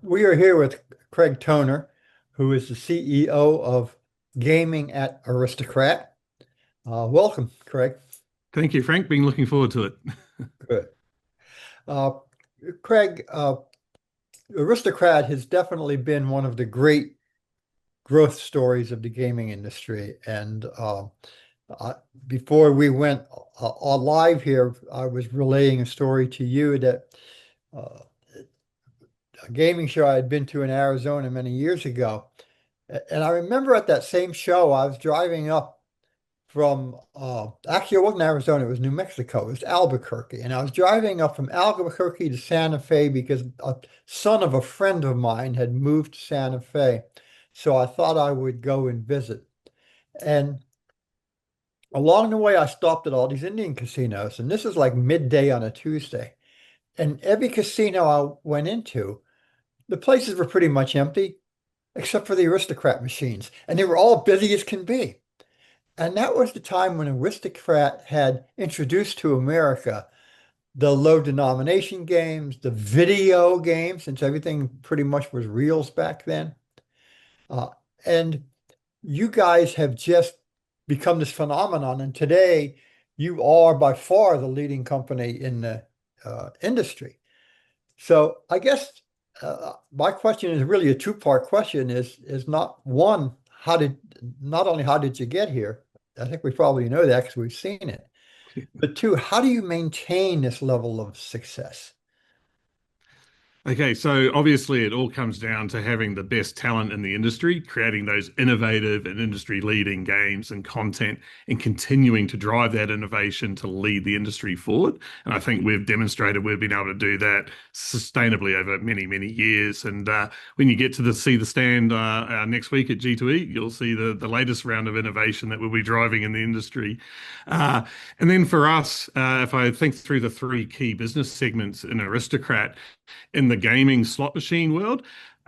We are here with Craig Toner, who is the CEO of Gaming at Aristocrat. Welcome, Craig. Thank you, Frank. Been looking forward to it. Good. Uh, Craig, Aristocrat has definitely been one of the great growth stories of the gaming industry. And uh, before we went live here, I was relaying a story to you that uh, a gaming show I had been to in Arizona many years ago. And I remember at that same show, I was driving up from, actually, it wasn't Arizona, it was New Mexico, it was Albuquerque. And I was driving up from Albuquerque to Santa Fe because a son of a friend of mine had moved to Santa Fe. So I thought I would go and visit. And along the way, I stopped at all these Indian casinos. And this is like midday on a Tuesday. And every casino I went into, the places were pretty much empty, except for the Aristocrat machines. And they were all busy as can be. And that was the time when Aristocrat had introduced to America the low denomination games, the video games, since everything pretty much was reels back then. Uh, and you guys have just become this phenomenon. And today you are by far the leading company in the industry. So I guess my question is really a two-part question is not one, not only how did you get here? I think we probably know that because we've seen it. But two, how do you maintain this level of success? Okay, so obviously it all comes down to having the best talent in the industry, creating those innovative and industry-leading games and content, and continuing to drive that innovation to lead the industry forward. And I think we've demonstrated we've been able to do that sustainably over many, many years. And when you get to see the stand next week at G2E, you'll see the latest round of innovation that we'll be driving in the industry. Uh, and then for us, if I think through the three key business segments in Aristocrat, in the gaming slot machine world,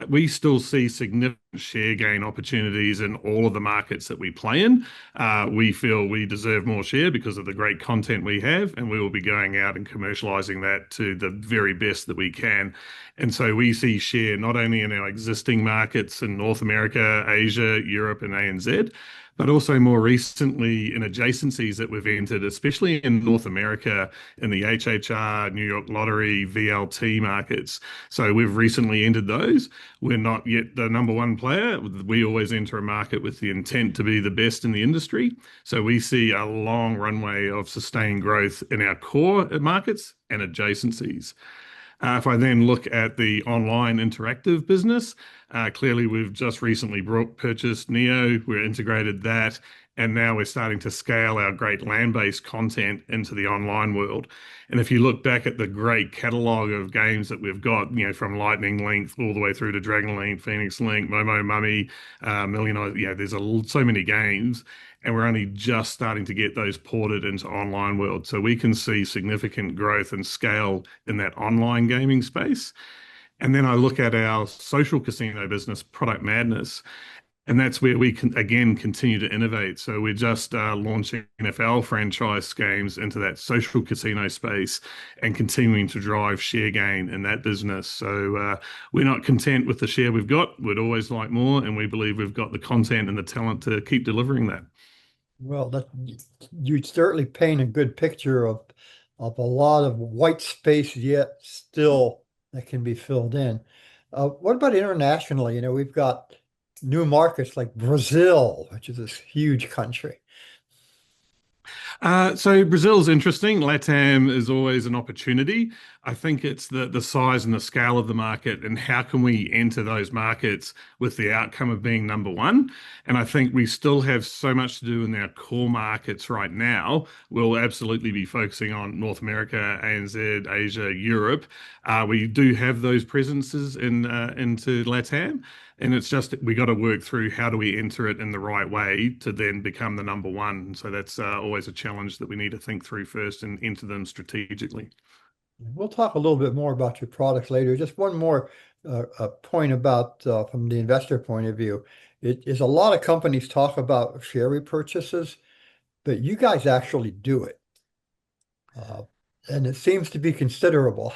we still see significant share gain opportunities in all of the markets that we play in. We feel we deserve more share because of the great content we have, and we will be going out and commercializing that to the very best that we can. And so we see share not only in our existing markets in North America, Asia, Europe, and ANZ, but also more recently in adjacencies that we've entered, especially in North America, in the HHR, New York Lottery, VLT markets. So we've recently entered those. We're not yet the number one player. We always enter a market with the intent to be the best in the industry. So we see a long runway of sustained growth in our core markets and adjacencies. If I then look at the online interactive business, clearly we've just recently purchased Neo, we're integrated that, and now we're starting to scale our great land-based content into the online world. And if you look back at the great catalog of games that we've got, from Lightning Link all the way through to Dragon Link, Phoenix Link, Momo Mummy, Million, there's so many games, and we're only just starting to get those ported into online world. So we can see significant growth and scale in that online gaming space. And then I look at our social casino business, Product Madness, and that's where we can again continue to innovate. So we're just launching NFL franchise games into that social casino space and continuing to drive share gain in that business. So we're not content with the share we've got. We'd always like more, and we believe we've got the content and the talent to keep delivering that. Well, you certainly paint a good picture of a lot of white space yet still that can be filled in. What about internationally? We've got new markets like Brazil, which is this huge country. So Brazil's interesting. LATAM is always an opportunity. I think it's the size and the scale of the market and how can we enter those markets with the outcome of being number one. And I think we still have so much to do in our core markets right now. We'll absolutely be focusing on North America, ANZ, Asia, Europe. We do have those presences into LATAM. And it's just we got to work through how do we enter it in the right way to then become the number one. So that's always a challenge that we need to think through first and enter them strategically. We'll talk a little bit more about your products later. Just one more point about from the investor point of view. It is a lot of companies talk about share repurchases, but you guys actually do it. Uh, and it seems to be considerable.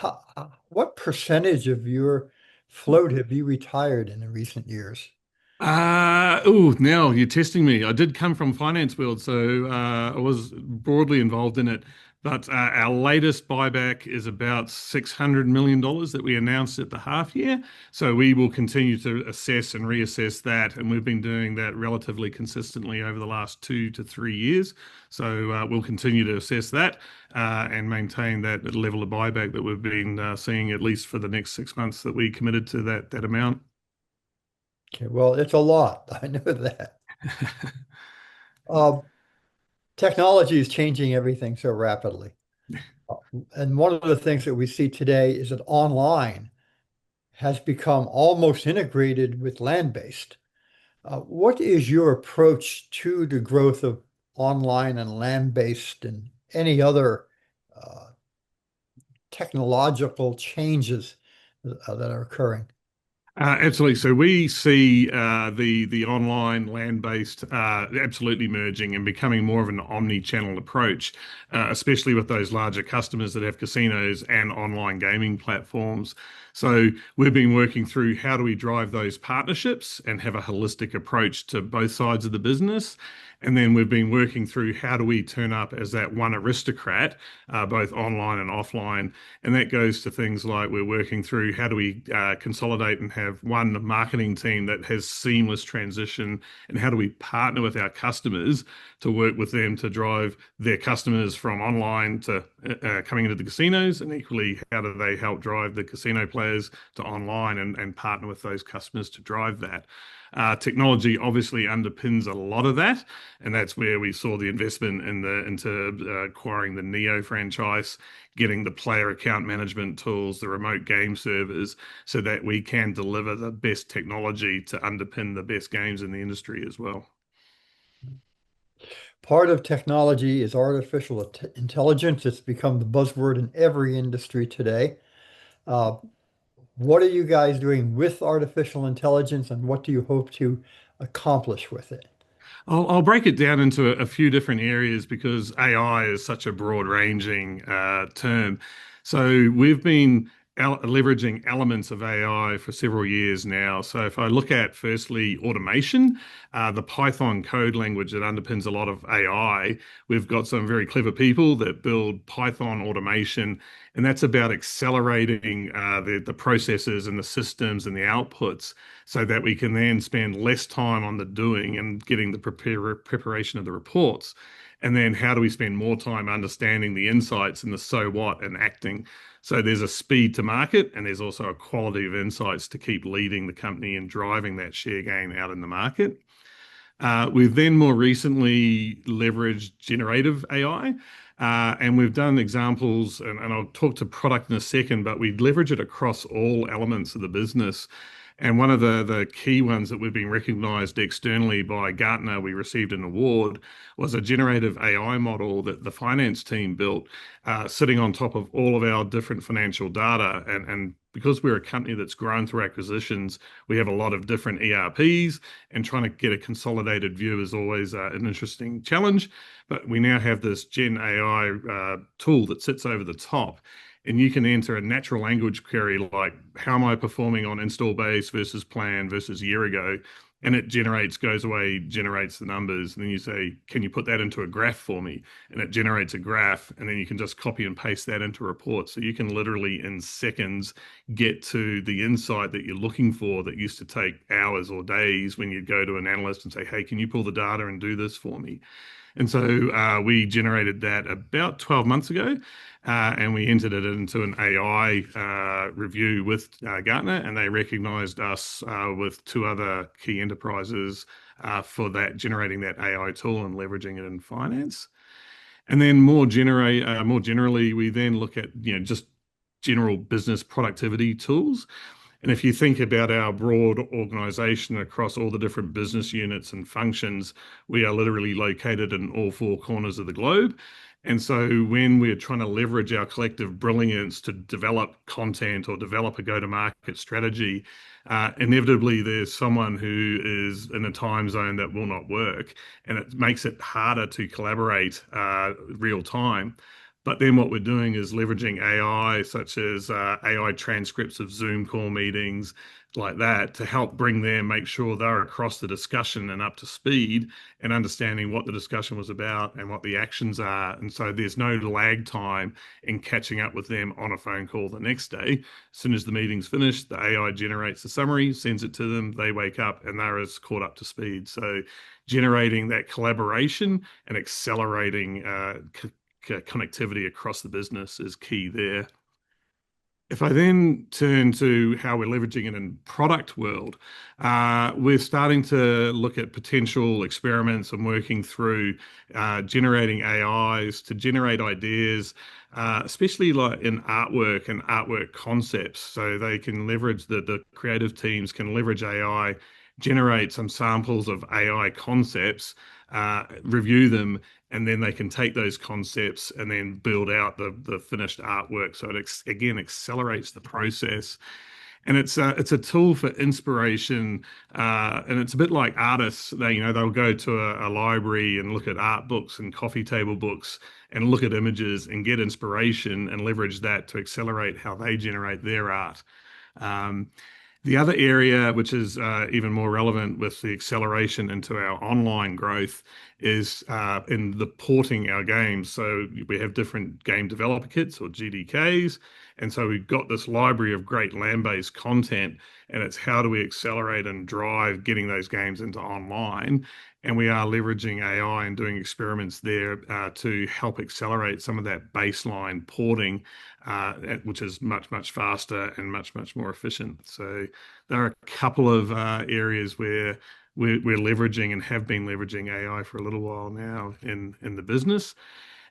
What percentage of your float have you retired in the recent years? Now you're testing me. I did come from finance world, so I was broadly involved in it. But our latest buyback is about $600 million that we announced at the half year. So we will continue to assess and reassess that, and we've been doing that relatively consistently over the last 2 to 3 years. So we'll continue to assess that and maintain that level of buyback that we've been seeing at least for the next 6 months that we committed to that amount. Okay, well, it's a lot. I know that. Uh, Technology is changing everything so rapidly. Uh, And one of the things that we see today is that online has become almost integrated with land-based. What is your approach to the growth of online and land-based and any other uh, technological changes that are occurring? Absolutely. So we see the online land-based absolutely merging and becoming more of an omni-channel approach, especially with those larger customers that have casinos and online gaming platforms. So we've been working through how do we drive those partnerships and have a holistic approach to both sides of the business. And then we've been working through how do we turn up as that one Aristocrat, both online and offline. And that goes to things like we're working through how do we consolidate and have one marketing team that has seamless transition, and how do we partner with our customers to work with them to drive their customers from online to coming into the casinos, and equally how do they help drive the casino players to online and partner with those customers to drive that. Technology obviously underpins a lot of that, and that's where we saw the investment into acquiring the Neo franchise, getting the player account management tools, the remote game servers, so that we can deliver the best technology to underpin the best games in the industry as well. Part of technology is artificial intelligence. It's become the buzzword in every industry today. Uh, what are you guys doing with artificial intelligence, and what do you hope to accomplish with it? I'll break it down into a few different areas because AI is such a broad-ranging term. So we've been leveraging elements of AI for several years now. So if I look at firstly automation, the Python code language that underpins a lot of AI, we've got some very clever people that build Python automation, and that's about accelerating the processes and the systems and the outputs so that we can then spend less time on the doing and getting the preparation of the reports. And then how do we spend more time understanding the insights and the so what and acting? So there's a speed to market, and there's also a quality of insights to keep leading the company and driving that share gain out in the market. We've then more recently leveraged generative AI, and we've done examples, and I'll talk to product in a second, but we leverage it across all elements of the business. And one of the key ones that we've been recognized externally by Gartner, we received an award, was a generative AI model that the finance team built, sitting on top of all of our different financial data. And because we're a company that's grown through acquisitions, we have a lot of different ERPs, and trying to get a consolidated view is always an interesting challenge. But we now have this Gen AI tool that sits over the top, and you can enter a natural language query like, how am I performing on install base versus plan versus a year ago? And it goes away, generates the numbers. And then you say, can you put that into a graph for me? And it generates a graph. And then you can just copy and paste that into a report. So you can literally in seconds get to the insight that you're looking for that used to take hours or days when you'd go to an analyst and say, hey, can you pull the data and do this for me? And so we generated that about 12 months ago, and we entered it into an AI review with Gartner, and they recognized us with two other key enterprises for that, generating that AI tool and leveraging it in finance. And then more generally, we then look at just general business productivity tools. And if you think about our broad organization across all the different business units and functions, we are literally located in all four corners of the globe. And so when we're trying to leverage our collective brilliance to develop content or develop a go-to-market strategy, inevitably there's someone who is in a time zone that will not work, and it makes it harder to collaborate real time. But then what we're doing is leveraging AI, such as AI transcripts of Zoom call meetings, like that, to help bring them, make sure they're across the discussion and up to speed and understanding what the discussion was about and what the actions are. And so there's no lag time in catching up with them on a phone call the next day. As soon as the meeting's finished, the AI generates the summary, sends it to them, they wake up and they're as caught up to speed. So generating that collaboration and accelerating connectivity across the business is key there. If I then turn to how we're leveraging it in product world, we're starting to look at potential experiments and working through generating AIs to generate ideas, especially like in artwork and artwork concepts. So they can leverage the creative teams can leverage AI, generate some samples of AI concepts, review them, and then they can take those concepts and then build out the finished artwork. So it again accelerates the process, and it's a tool for inspiration, and it's a bit like artists. They'll go to a library and look at art books and coffee table books and look at images and get inspiration and leverage that to accelerate how they generate their art. Um, the other area, which is even more relevant with the acceleration into our online growth, is in the porting our games. So we have different game developer kits or GDKs. And so we've got this library of great land-based content, and it's how do we accelerate and drive getting those games into online. And we are leveraging AI and doing experiments there to help accelerate some of that baseline porting, which is much, much faster and much, much more efficient. So there are a couple of areas where we're leveraging and have been leveraging AI for a little while now in the business.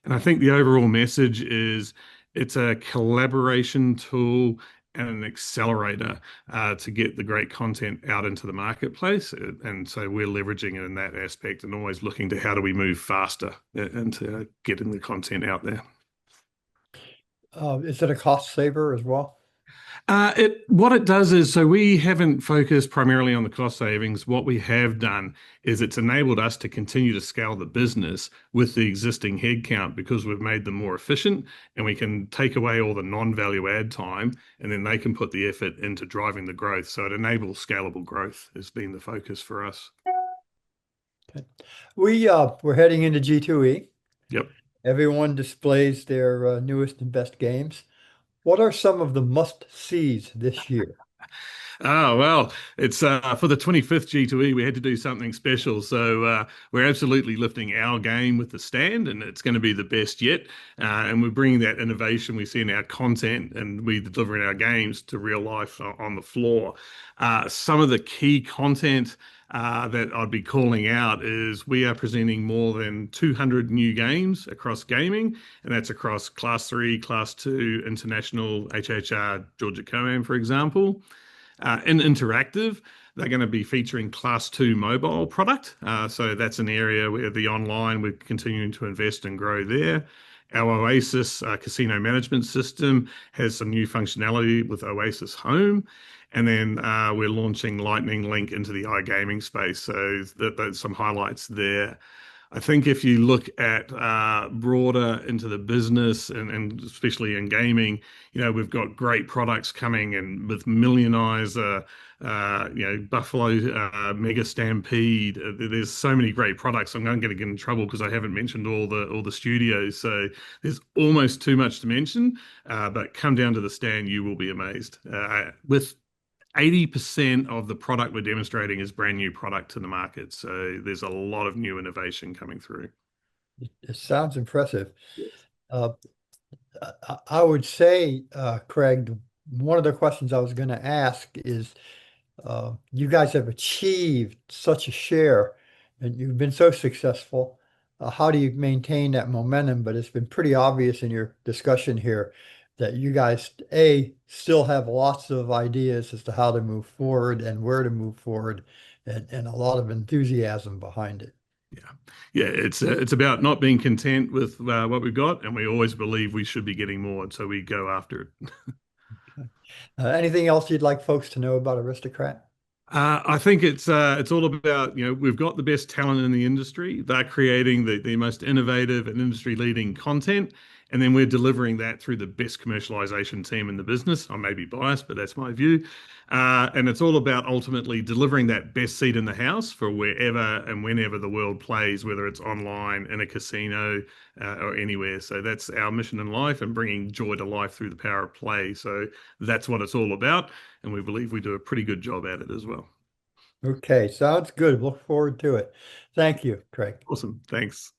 And I think the overall message is it's a collaboration tool and an accelerator to get the great content out into the marketplace. And so we're leveraging it in that aspect and always looking to how do we move faster into getting the content out there. Is it a cost saver as well? What it does is, so we haven't focused primarily on the cost savings. What we have done is it's enabled us to continue to scale the business with the existing headcount because we've made them more efficient, and we can take away all the non-value add time, and then they can put the effort into driving the growth. So it enables scalable growth has been the focus for us. Okay. We're heading into G2E. Yep. Everyone displays their newest and best games. What are some of the must-sees this year? Oh, well, it's for the 25th G2E, we had to do something special. So we're absolutely lifting our game with the stand, and it's going to be the best yet. And we're bringing that innovation we see in our content and we deliver in our games to real life on the floor. Some of the key content that I'd be calling out is we are presenting more than 200 new games across gaming, and that's across Class 3, Class 2, International, HHR, Georgia COAM, for example. In interactive, they're going to be featuring Class 2 mobile product. So that's an area where the online, we're continuing to invest and grow there. Our Oasis casino management system has some new functionality with Oasis Home. And then we're launching Lightning Link into the iGaming space. So there's some highlights there. I think if you look at broader into the business and especially in gaming, we've got great products coming and with Millionizer, Buffalo Mega Stampede. There's so many great products. I'm going to get in trouble because I haven't mentioned all the studios. So there's almost too much to mention. But come down to the stand, you will be amazed. With 80% of the product we're demonstrating is brand new product to the market. So there's a lot of new innovation coming through. It sounds impressive. Uh, I would say, Craig, one of the questions I was going to ask is, you guys have achieved such a share and you've been so successful. How do you maintain that momentum? But it's been pretty obvious in your discussion here that you guys, A, still have lots of ideas as to how to move forward and where to move forward, and a lot of enthusiasm behind it. Yeah, yeah. It's about not being content with what we've got, and we always believe we should be getting more, so we go after it. Anything else you'd like folks to know about Aristocrat? I think it's all about, we've got the best talent in the industry. They're creating the most innovative and industry leading content, And then we're delivering that through the best commercialization team in the business. I may be biased, but that's my view. And it's all about ultimately delivering that best seat in the house for wherever and whenever the world plays, whether it's online, in a casino, or anywhere. So that's our mission in life, and bringing joy to life through the power of play. So that's what it's all about. And we believe we do a pretty good job at it as well. Okay, sounds good. Look forward to it. Thank you, Craig. Awesome. Thanks.